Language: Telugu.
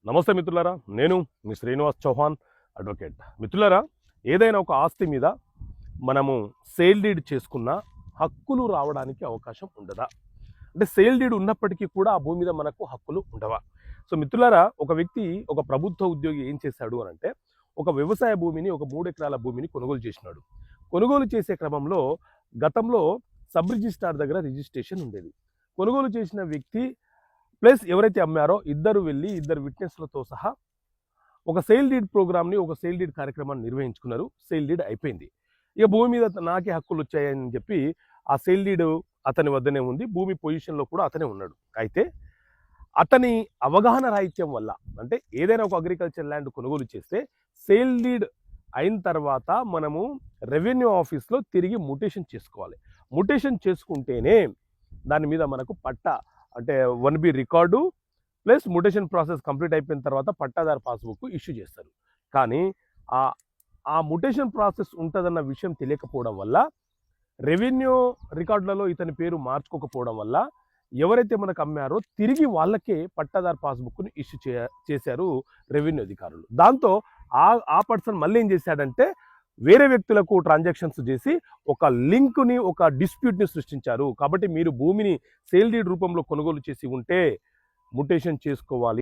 నమస్తే మిత్రులారా, నేను మీ శ్రీనివాస్ చౌహాన్ అడ్వకేట్. మిత్రులారా, ఏదైనా ఒక ఆస్తి మీద మనము సేల్ డీడ్ చేసుకున్న హక్కులు రావడానికి అవకాశం ఉండదా? అంటే సేల్ డీడ్ ఉన్నప్పటికీ కూడా ఆ భూమి మీద మనకు హక్కులు ఉండవా? సో మిత్రులారా, ఒక వ్యక్తి, ఒక ప్రభుత్వ ఉద్యోగి ఏం చేశాడు అని అంటే, ఒక వ్యవసాయ భూమిని, ఒక 3 ఎకరాల భూమిని కొనుగోలు చేసినాడు. కొనుగోలు చేసే క్రమంలో గతంలో సబ్ రిజిస్ట్రార్ దగ్గర రిజిస్ట్రేషన్ ఉండేది. కొనుగోలు చేసిన వ్యక్తి ప్లస్ ఎవరైతే అమ్మారో ఇద్దరు వెళ్ళి, ఇద్దరు విట్నెస్లతో సహా ఒక సేల్ డీడ్ ప్రోగ్రామ్ని, ఒక సేల్ డీడ్ కార్యక్రమాన్ని నిర్వహించుకున్నారు. సేల్ డీడ్ అయిపోయింది. ఇక భూమి మీద నాకే హక్కులు వచ్చాయని చెప్పి ఆ సేల్ డీడ్ అతని వద్దనే ఉంది. భూమి పొజిషన్లో కూడా అతనే ఉన్నాడు. అయితే అతని అవగాహన రాహిత్యం వల్ల, అంటే ఏదైనా ఒక అగ్రికల్చర్ ల్యాండ్ కొనుగోలు చేస్తే సేల్ డీడ్ అయిన తర్వాత మనము రెవెన్యూ ఆఫీస్లో తిరిగి మ్యూటేషన్ చేసుకోవాలి. మ్యూటేషన్ చేసుకుంటేనే దాని మీద మనకు పట్టా, అంటే 1B record plus mutation process complete అయిపోయిన తర్వాత పట్టాదారు పాస్బుక్ ఇష్యూ చేస్తారు. కానీ ఆ మ్యూటేషన్ ప్రాసెస్ ఉంటుందన్న విషయం తెలియకపోవడం వల్ల, రెవెన్యూ రికార్డులలో ఇతని పేరు మార్చుకోకపోవడం వల్ల ఎవరైతే మనకు అమ్మారో తిరిగి వాళ్ళకే పట్టాదారు పాస్బుక్ను ఇష్యూ చేశారు రెవెన్యూ అధికారులు. దాంతో ఆ పర్సన్ మళ్ళీ ఏం చేశాడంటే, వేరే వ్యక్తులకు ట్రాన్సాక్షన్స్ చేసి ఒక లింక్ని, ఒక డిస్ప్యూట్ని సృష్టించారు. కాబట్టి మీరు భూమిని సేల్ డీడ్ రూపంలో కొనుగోలు చేసి ఉంటే మ్యూటేషన్ చేసుకోవాలి.